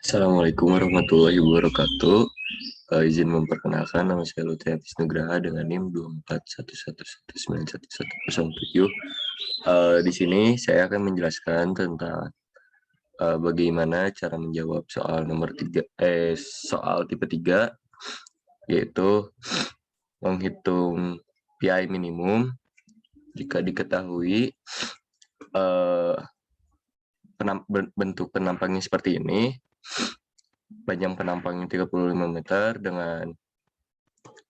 Assalamualaikum warahmatullahi wabarakatuh. Izin memperkenalkan, nama saya Lutfi Hafiz Nugraha dengan NIM 24111911107. Di sini saya akan menjelaskan tentang bagaimana cara menjawab soal nomor 3, soal tipe 3, yaitu menghitung PI minimum jika diketahui bentuk penampangnya seperti ini. Panjang penampangnya 35 meter dengan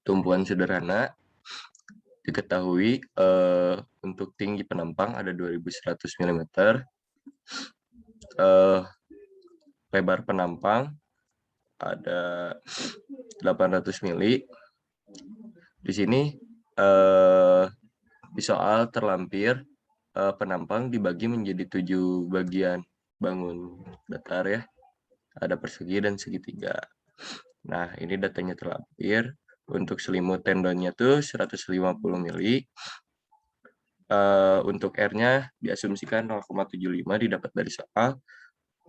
tumpuan sederhana. Diketahui untuk tinggi penampang ada 2100 mm. Lebar penampang ada 800 mili. Di sini di soal terlampir penampang dibagi menjadi 7 bagian bangun datar ya. Ada persegi dan segitiga. Nah, ini datanya terlampir. Untuk selimut tendonnya tuh 150 mili. Untuk R-nya diasumsikan 0,75 didapat dari soal.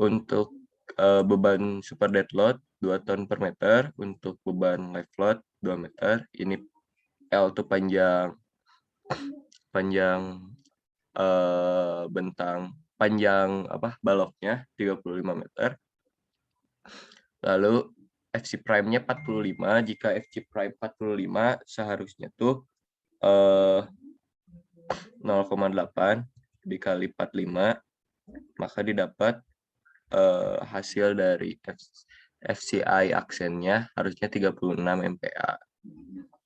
Untuk beban super dead load 2 ton per meter. Untuk beban live load 2 meter. Ini L itu panjang baloknya 35 meter. Lalu FC prime-nya 45. Jika FC prime 45 seharusnya tuh 0,8 dikali 45, maka didapat hasil dari FCI aksennya harusnya 36 MPa.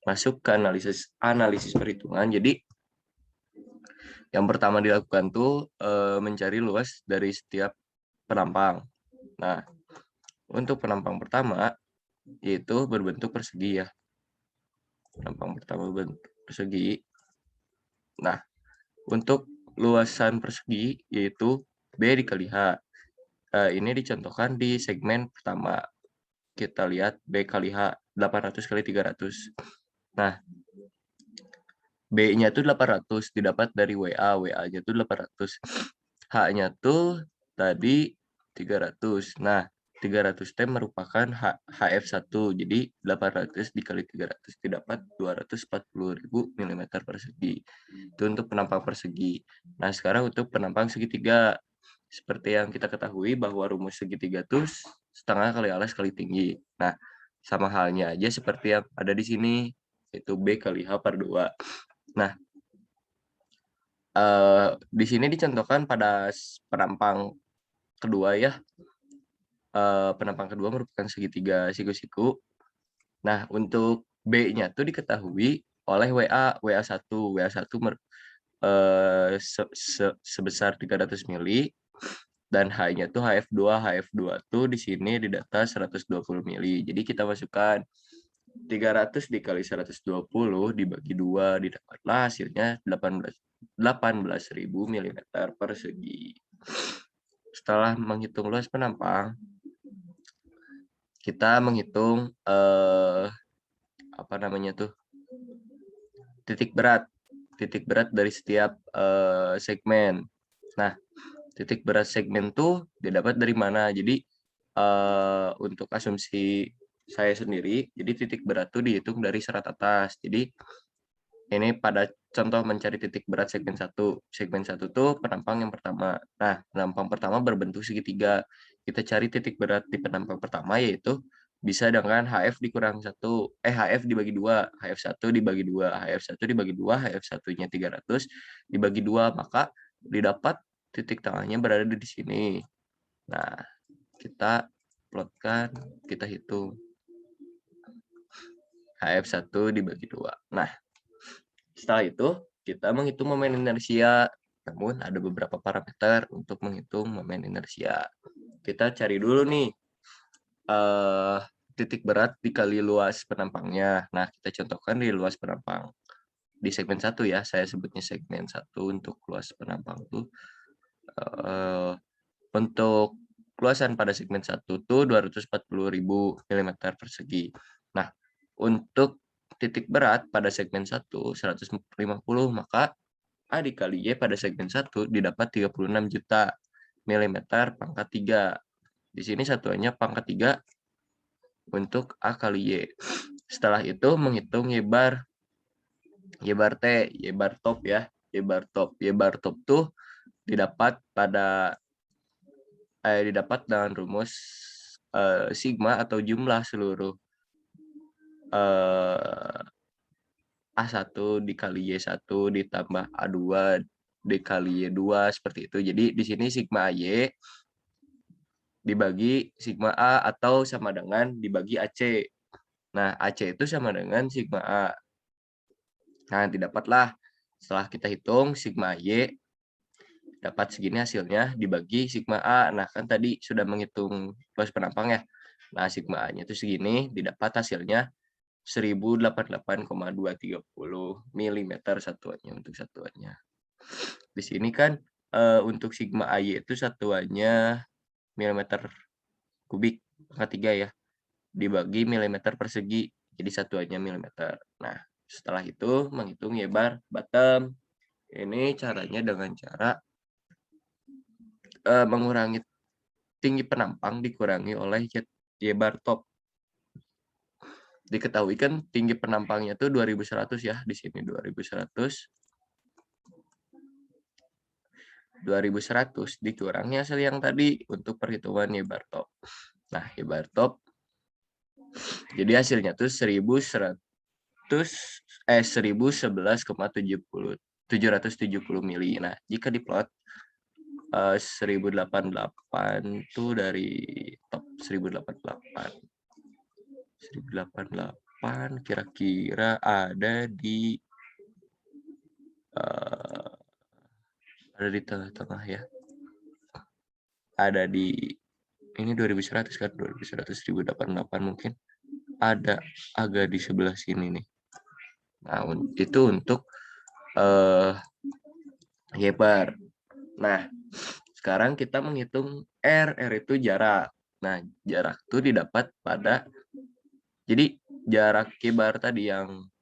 Masuk ke analisis perhitungan. Jadi yang pertama dilakukan tuh mencari luas dari setiap penampang. Nah, untuk penampang pertama yaitu berbentuk persegi ya. Penampang pertama berbentuk persegi. Nah, untuk luasan persegi yaitu B dikali H. Ini dicontohkan di segmen pertama. Kita lihat B kali H 800 kali 300. Nah, B-nya tuh 800 didapat dari WA. WA-nya tuh 800. H-nya tuh tadi 300. Nah, 300 T merupakan HF1. Jadi 800 dikali 300 didapat 240.000 mm persegi. Itu untuk penampang persegi. Nah, sekarang untuk penampang segitiga. Seperti yang kita ketahui bahwa rumus segitiga itu setengah kali alas kali tinggi. Nah, sama halnya aja seperti yang ada di sini, yaitu B kali H per 2. Nah, di sini dicontohkan pada penampang kedua ya. Penampang kedua merupakan segitiga siku-siku. Nah, untuk B-nya tuh diketahui oleh WA1. WA1 sebesar 300 mili. Dan H-nya tuh HF2. HF2 tuh di sini di data 120 mili. Jadi kita masukkan 300 dikali 120 dibagi 2, didapatlah hasilnya 18.000 mm persegi. Setelah menghitung luas penampang, kita menghitung titik berat dari setiap segmen. Nah, titik berat segmen tuh didapat dari mana? Jadi untuk asumsi saya sendiri, jadi titik berat tuh dihitung dari serat atas. Jadi ini pada contoh mencari titik berat segmen 1. Segmen 1 tuh penampang yang pertama. Nah, penampang pertama berbentuk segitiga. Kita cari titik berat di penampang pertama yaitu bisa dengan HF dikurang 1. HF dibagi 2. HF1 dibagi 2. HF1 dibagi 2. HF1-nya 300 dibagi 2. Maka didapat titik tengahnya berada di sini. Nah, kita plotkan, kita hitung. HF1 dibagi 2. Nah, setelah itu kita menghitung momen inersia. Namun ada beberapa parameter untuk menghitung momen inersia. Kita cari dulu nih titik berat dikali luas penampangnya. Nah, kita contohkan di luas penampang. Di segmen 1 ya, saya sebutnya segmen 1 untuk luas penampang tuh. Untuk luasan pada segmen 1 tuh 240.000 mm persegi. Nah, untuk titik berat pada segmen 1 150, maka A dikali Y pada segmen 1 didapat 36 juta mm pangkat 3. di sini satuannya pangkat 3 untuk A kali Y. Setelah itu menghitung Y bar T, Y bar top ya, Y bar top. Y bar top tuh didapat dengan rumus sigma atau jumlah seluruh A1 dikali Y1 ditambah A2 dikali Y2 seperti itu. Jadi di sini sigma AY dibagi sigma A atau sama dengan dibagi AC. Nah, AC itu sama dengan sigma A. Nah, didapatlah setelah kita hitung sigma Y dapat segini hasilnya dibagi sigma A. Nah, kan tadi sudah menghitung luas penampang ya. Nah, sigma A-nya itu segini, didapat hasilnya 1088,230 mm satuannya untuk satuannya. Di sini kan untuk sigma AY itu satuannya milimeter kubik pangkat 3 ya. Dibagi milimeter persegi, jadi satuannya milimeter. Nah, setelah itu menghitung Y bar bottom. Ini caranya dengan cara mengurangi tinggi penampang dikurangi oleh Y bar top. Diketahui kan tinggi penampangnya tuh 2100 ya, di sini 2100. 2100 dikurangi hasil yang tadi untuk perhitungan Y bar top. Nah, Y bar top jadi hasilnya tuh 11,770 mili. Nah, jika diplot 1088 tuh dari top 1088 kira-kira ada di tengah-tengah ya. Ada di ini 2100 kan, 2100 1088 mungkin ada agak di sebelah sini nih. Nah, itu untuk Y bar. Nah, sekarang kita menghitung R itu jarak. Nah, jarak itu didapat pada, jadi jarak Y bar tadi yang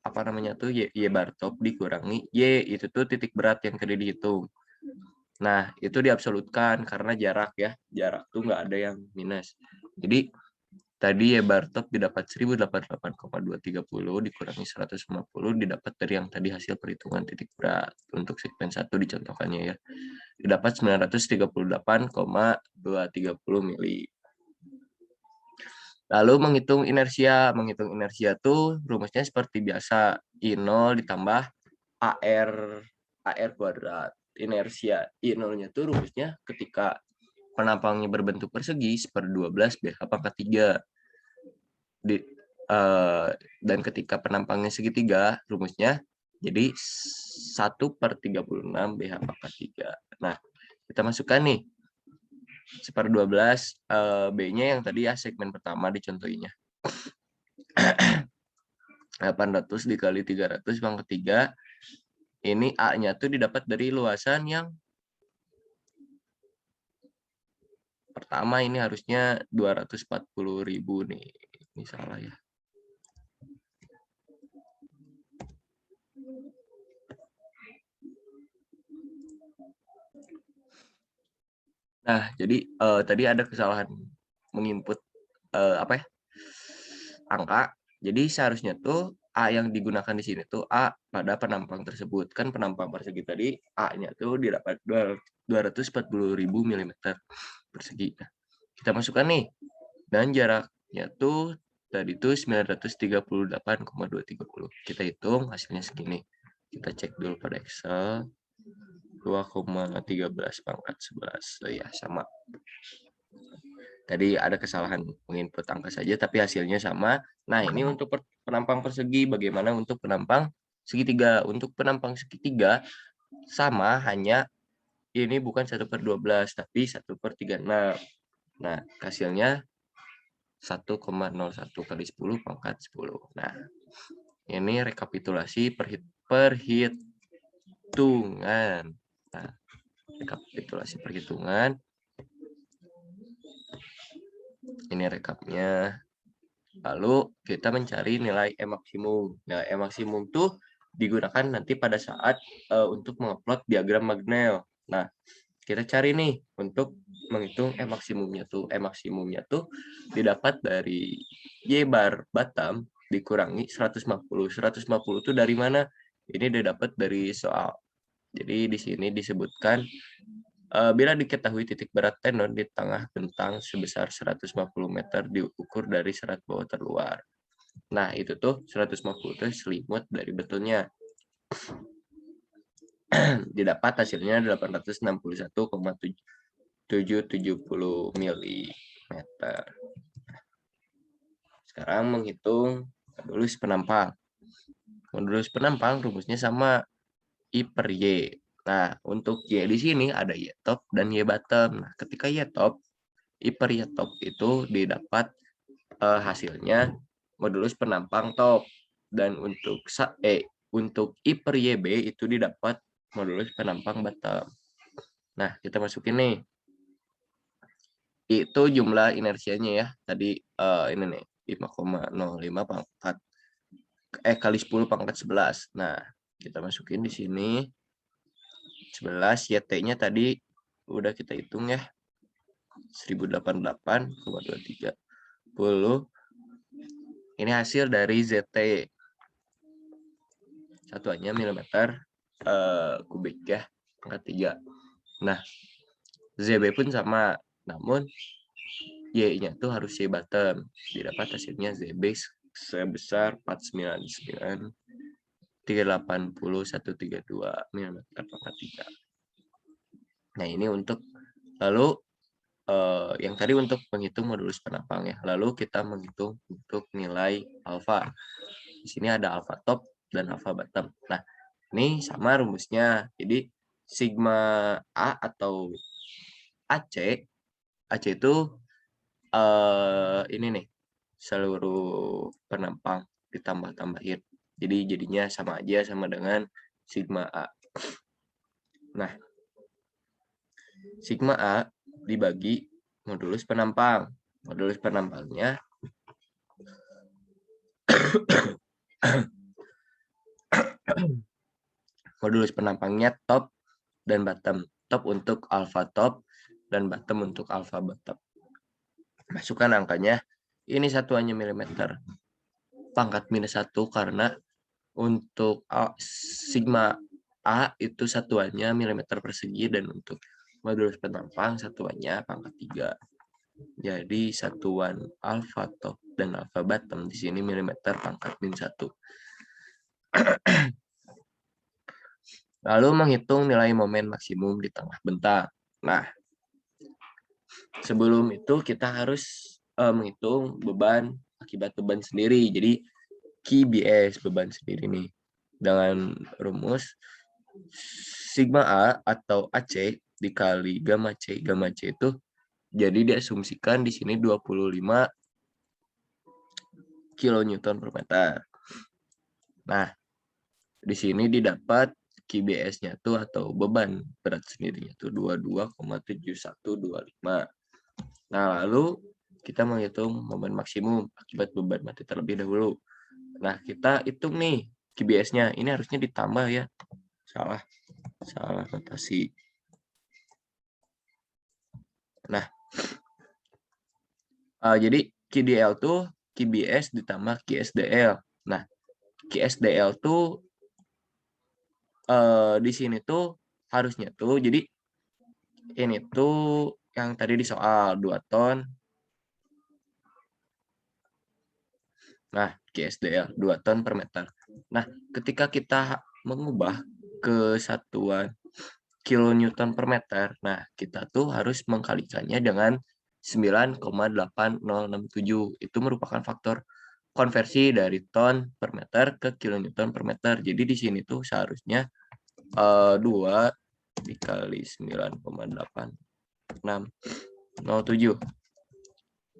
apa namanya tuh Y bar top dikurangi Y, itu tuh titik berat yang tadi dihitung. Nah, itu diabsolutkan karena jarak ya. Jarak tuh nggak ada yang minus. Jadi, tadi Y bar top didapat 1088,230 dikurangi 150 didapat dari yang tadi hasil perhitungan titik berat. Untuk segmen 1 dicontohkannya ya. Didapat 938,230 mili. Lalu menghitung inersia. Menghitung inersia tuh rumusnya seperti biasa. I0 ditambah AR kuadrat. Inersia I0-nya tuh rumusnya ketika penampangnya berbentuk persegi 1/12 BH pangkat 3. Dan ketika penampangnya segitiga, rumusnya jadi 1/36 BH pangkat 3. Nah, kita masukkan nih 1/12 B-nya yang tadi ya segmen pertama dicontohinya. 800 dikali 300 pangkat 3. Ini A-nya tuh didapat dari luasan yang pertama, ini harusnya 240.000 nih. Ini salah ya. Nah, jadi tadi ada kesalahan menginput angka. Jadi seharusnya tuh A yang digunakan di sini tuh A pada penampang tersebut. Kan penampang persegi tadi A-nya tuh didapat 240.000 mm persegi. Nah, kita masukkan nih. Dan jaraknya tuh tadi tuh 938,230. Kita hitung hasilnya segini. Kita cek dulu pada Excel. 2,13 pangkat 11. Oh ya, sama. Tadi ada kesalahan menginput angka saja, tapi hasilnya sama. Nah, ini untuk penampang persegi. Bagaimana untuk penampang segitiga? Untuk penampang segitiga sama, hanya ini bukan 1/12, tapi 1/36. Nah, hasilnya 1,01 kali 10 pangkat 10. Nah, ini rekapitulasi perhitungan. Nah, rekapitulasi perhitungan. Ini rekapnya. Lalu kita mencari nilai E maksimum. Nah, E maksimum tuh digunakan nanti pada saat untuk mengupload diagram Magnell. Nah, kita cari nih untuk menghitung maksimumnya tuh didapat dari Y bar bottom dikurangi 150. 150 itu dari mana? Ini didapat dari soal. Jadi di sini disebutkan bila diketahui titik berat tenon di tengah bentang sebesar 150 meter diukur dari serat bawah terluar. Nah, itu tuh 150 itu selimut dari betulnya. Didapat hasilnya 861,770 mm. Sekarang menghitung modulus penampang. Modulus penampang rumusnya sama I per Y. Nah, untuk Y di sini ada Y top dan Y bottom. Nah, ketika Y top, I per Y top itu didapat hasilnya modulus penampang top. Dan untuk I per YB itu didapat modulus penampang bottom. Nah, kita masukin nih. Itu jumlah inersianya ya. Tadi ini nih 5,05 pangkat kali 10 pangkat 11. Nah, kita masukin di sini 11, YT-nya tadi udah kita hitung ya. 1088,230. Ini hasil dari ZT. Satuannya milimeter kubik ya, pangkat 3. Nah, ZB pun sama, namun Y-nya tuh harus Y bottom. Didapat hasilnya ZB sebesar 499,380,132 mm pangkat 3. Nah, ini untuk lalu yang tadi untuk menghitung modulus penampang ya. Lalu kita menghitung untuk nilai alfa. Di sini ada alfa top dan alfa bottom. Nah, ini sama rumusnya. Jadi sigma A atau AC itu ini nih seluruh penampang ditambah-tambahin. Jadi jadinya sama aja sama dengan sigma A. Nah, sigma A dibagi modulus penampang. Modulus penampangnya modulus penampangnya top dan bottom. Top untuk alpha top dan bottom untuk alpha bottom. Masukkan angkanya. Ini satuannya milimeter. Pangkat -1 karena untuk sigma A itu satuannya milimeter persegi dan untuk modulus penampang satuannya pangkat 3. Jadi satuan alpha top dan alpha bottom di sini milimeter pangkat -1. Lalu menghitung nilai momen maksimum di tengah bentang. Nah, sebelum itu kita harus menghitung beban akibat beban sendiri. Jadi QBS beban sendiri nih. Dengan rumus sigma A atau AC dikali gamma C. Gamma C itu jadi diasumsikan di sini 25 kilonewton per meter. Nah, di sini didapat QBS-nya tuh atau beban berat sendirinya tuh 22,7125. Nah, lalu kita menghitung momen maksimum akibat beban mati terlebih dahulu. Nah, kita hitung nih QBS-nya. Ini harusnya ditambah ya. Salah notasi. Nah, jadi QDL tuh QBS ditambah QSDL. Nah, QSDL tuh di sini tuh harusnya tuh jadi ini tuh yang tadi di soal 2 ton. Nah, QSDL 2 ton per meter. Nah, ketika kita mengubah ke satuan kilonewton per meter, nah kita tuh harus mengkalikannya dengan 9,8067. Itu merupakan faktor konversi dari ton per meter ke kilonewton per meter. Jadi di sini tuh seharusnya 2 dikali 9,8607.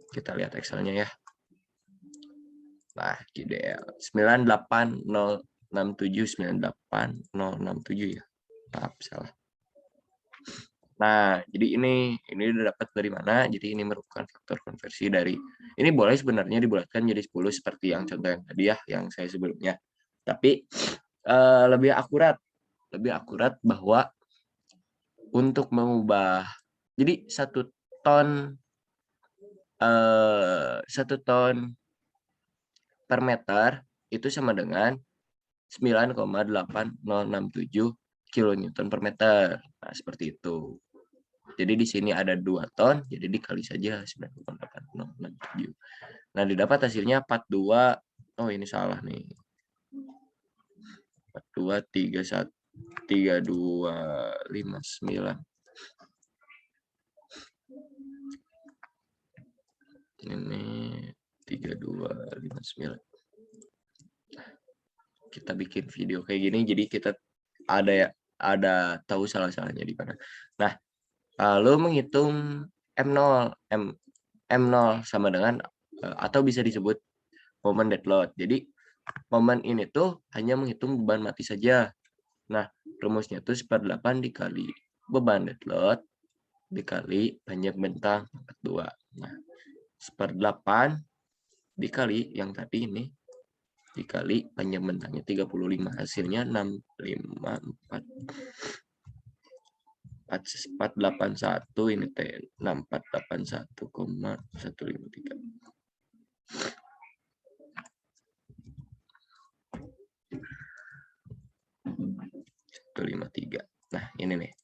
Kita lihat Excelnya ya. Nah, QDL 98067 ya. Maaf, salah. Nah, jadi ini udah dapat dari mana? Jadi ini merupakan faktor konversi dari ini boleh sebenarnya dibulatkan jadi 10 seperti yang contoh yang tadi ya, yang saya sebelumnya. Tapi lebih akurat bahwa untuk mengubah jadi ton 1 ton per meter itu sama dengan 9,8067 kilonewton per meter. Nah, seperti itu. Jadi di sini ada 2 ton, jadi dikali saja 9,8067. Nah, didapat hasilnya 42. Oh, ini salah nih. 423259. Ini 3259. Kita bikin video kayak gini, jadi kita ada tahu salah-salahnya di mana. Nah, lalu menghitung M0 sama dengan atau bisa disebut momen dead load. Jadi momen ini tuh hanya menghitung beban mati saja. Nah, rumusnya tuh 1/8 dikali beban dead load dikali panjang bentang pangkat 2. Nah, 1/8 dikali yang tadi ini dikali panjang bentangnya 35, hasilnya 6481, ini teh 6481,153. 153. Nah, ini nih.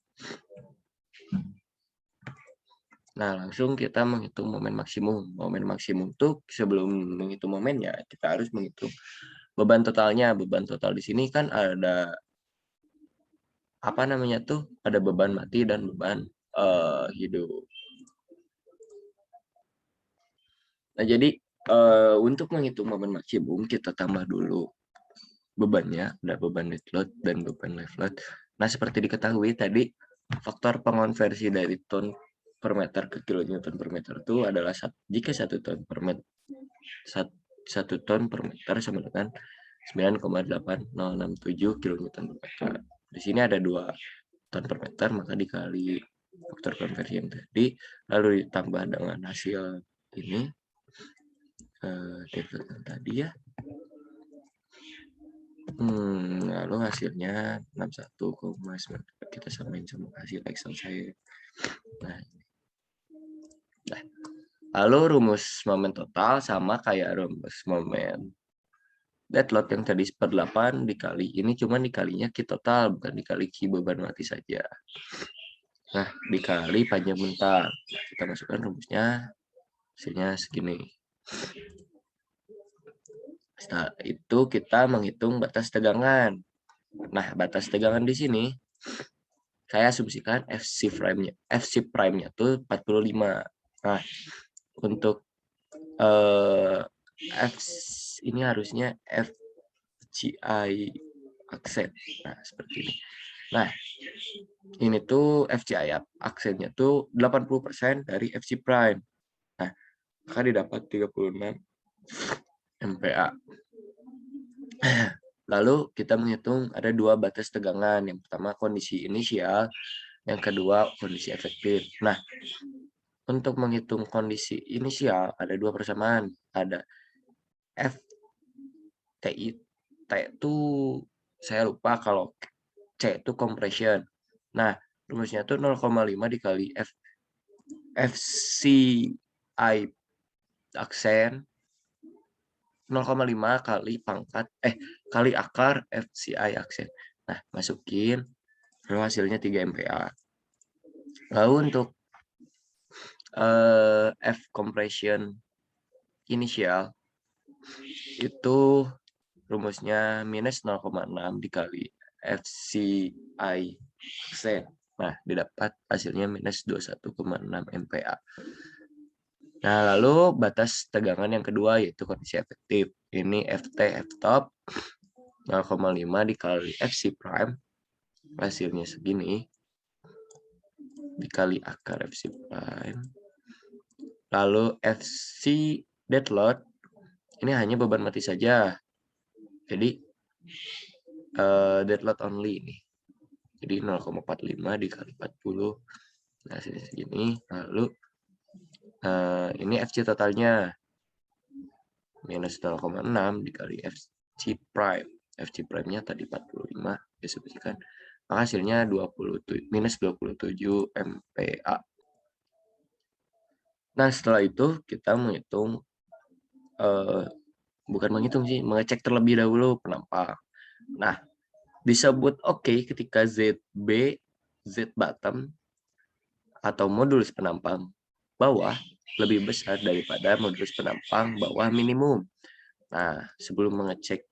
Nah, langsung kita menghitung momen maksimum. Momen maksimum tuh sebelum menghitung momennya, kita harus menghitung beban totalnya. Beban total di sini kan ada apa namanya tuh? Ada beban mati dan beban hidup. Nah, jadi untuk menghitung momen maksimum kita tambah dulu bebannya, ada beban net load dan beban live load. Nah, seperti diketahui tadi faktor pengonversi dari ton per meter ke kilonewton per meter itu adalah jika 1 ton per meter 1 ton per meter sama dengan 9,8067 kilonewton per meter. Di sini ada 2 ton per meter, maka dikali faktor konversi yang tadi lalu ditambah dengan hasil ini yang tadi ya. Lalu hasilnya 61,9. Kita samain sama hasil Excel saya. Nah, lalu rumus momen total sama kayak rumus momen dead load yang tadi 1/8 dikali. Ini cuma dikalinya Q total, bukan dikali Q beban mati saja. Nah, dikali panjang bentang. Kita masukkan rumusnya, hasilnya segini. Setelah itu kita menghitung batas tegangan. Nah, batas tegangan di sini saya asumsikan FC prime-nya tuh 45. Nah, untuk F ini harusnya FCI aksen. Nah, seperti ini. Nah, ini tuh FCI aksennya tuh 80% dari FC prime. Nah, maka didapat 36 MPa. Lalu kita menghitung ada 2 batas tegangan. Yang pertama kondisi inisial, yang kedua kondisi efektif. Nah, untuk menghitung kondisi inisial ada 2 persamaan. Ada FTI, T itu saya lupa, kalau C itu compression. Nah, rumusnya itu 0,5 dikali FCI aksen 0,5 kali kali akar FCI aksen. Nah, masukin, lalu hasilnya 3 MPa. Lalu untuk F compression initial itu rumusnya minus 0,6 dikali FCI aksen. Nah, didapat hasilnya minus 21,6 MPa. Nah, lalu batas tegangan yang kedua yaitu kondisi efektif. Ini FT, F-top 0,5 dikali FC prime. Hasilnya segini. Dikali akar FC prime. Lalu FC dead load. Ini hanya beban mati saja. Jadi, dead load only ini. Jadi 0,45 dikali 40. Nah, hasilnya segini. Lalu, ini FC totalnya minus 0,6 dikali FC prime. FC prime-nya tadi 45 disebutkan. Maka hasilnya minus 27 MPa. Nah, setelah itu kita menghitung, bukan menghitung sih, mengecek terlebih dahulu penampang. Nah, disebut oke ketika ZB, Z bottom, atau modulus penampang bawah lebih besar daripada modulus penampang bawah minimum. Nah, sebelum mengecek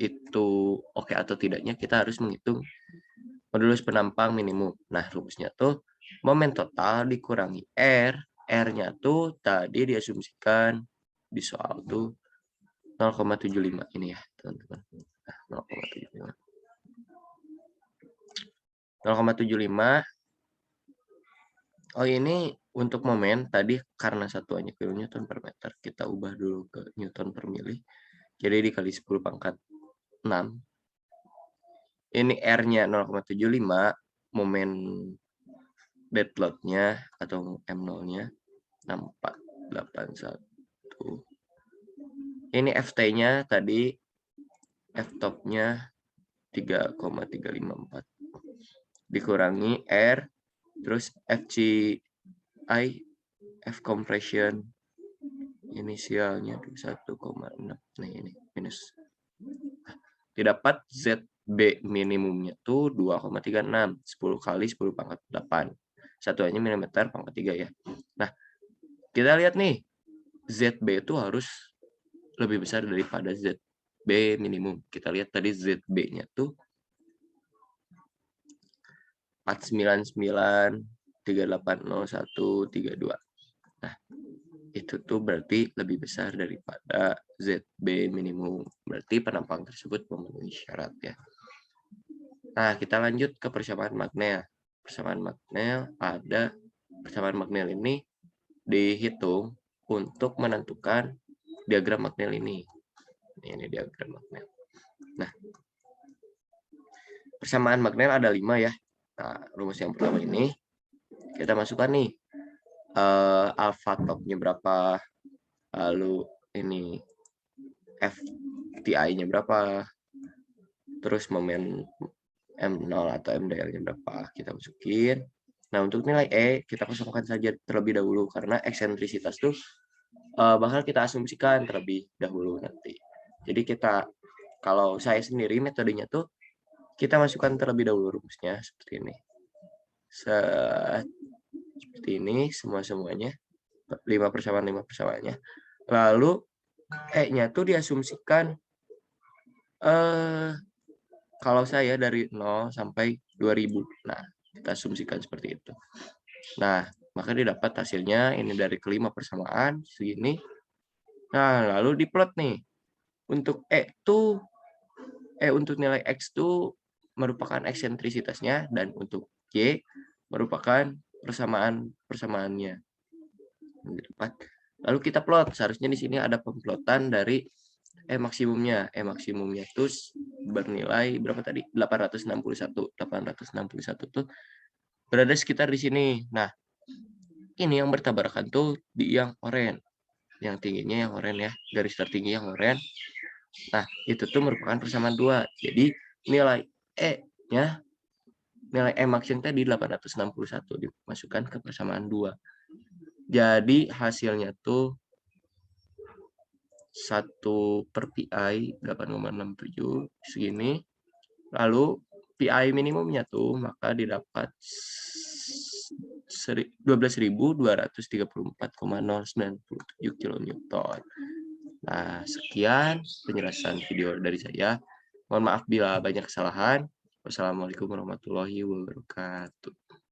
itu oke atau tidaknya, kita harus menghitung modulus penampang minimum. Nah, rumusnya tuh momen total dikurangi R. R-nya tuh tadi diasumsikan di soal tuh 0,75 ini ya, teman-teman. Nah, 0,75. 0,75. Oh, ini untuk momen tadi karena satuannya kilonewton per meter, kita ubah dulu ke newton per mili. Jadi dikali 10 pangkat 6. Ini R-nya 0,75, momen dead load-nya atau M0-nya 6481. Ini FT-nya tadi, F-top-nya 3,354. Dikurangi R, terus FCI, F compression, inisialnya 1,6. Nah, ini minus. Didapat ZB minimumnya tuh 2,36. 10 kali 10 pangkat 8. Satuannya milimeter pangkat 3 ya. Nah, kita lihat nih. ZB itu harus lebih besar daripada ZB minimum. Kita lihat tadi ZB-nya tuh 499, 380132. Nah, itu tuh berarti lebih besar daripada ZB minimum. Berarti penampang tersebut memenuhi syarat ya. Nah, kita lanjut ke persamaan Magnel. Persamaan Magnel ini dihitung untuk menentukan diagram Magnel ini. Ini diagram Magnel. Nah, persamaan Magnel ada 5 ya. Nah, rumus yang pertama ini kita masukkan nih alpha topnya berapa, lalu ini FTI-nya berapa, terus momen M0 atau MDL-nya berapa, kita masukin. Nah, untuk nilai E, kita kosongkan saja terlebih dahulu, karena eksentrisitas tuh bakal kita asumsikan terlebih dahulu nanti. Jadi kalau saya sendiri metodenya tuh, kita masukkan terlebih dahulu rumusnya, seperti ini. Seperti ini, semuanya. 5 persamaannya. Lalu, E-nya tuh diasumsikan, kalau saya dari 0 sampai 2000. Nah, kita asumsikan seperti itu. Nah, maka didapat hasilnya ini dari kelima persamaan segini. Nah, lalu diplot nih. Untuk untuk nilai X itu merupakan eksentrisitasnya, dan untuk Y merupakan persamaannya. Lalu kita plot. Seharusnya di sini ada pemplotan dari E maksimumnya. E maksimumnya itu bernilai berapa tadi? 861. 861 tuh berada sekitar di sini. Nah, ini yang bertabrakan tuh di yang oranye. Yang tingginya yang oranye ya. Garis tertinggi yang oranye. Nah, itu tuh merupakan persamaan 2. Jadi, nilai E-nya, nilai E maksimum tadi 861 dimasukkan ke persamaan 2. Jadi, hasilnya tuh 1 per PI 8,67 segini. Lalu PI minimumnya tuh maka didapat 12.234,097 kilonewton. Nah, sekian penjelasan video dari saya. Mohon maaf bila banyak kesalahan. Wassalamualaikum warahmatullahi wabarakatuh.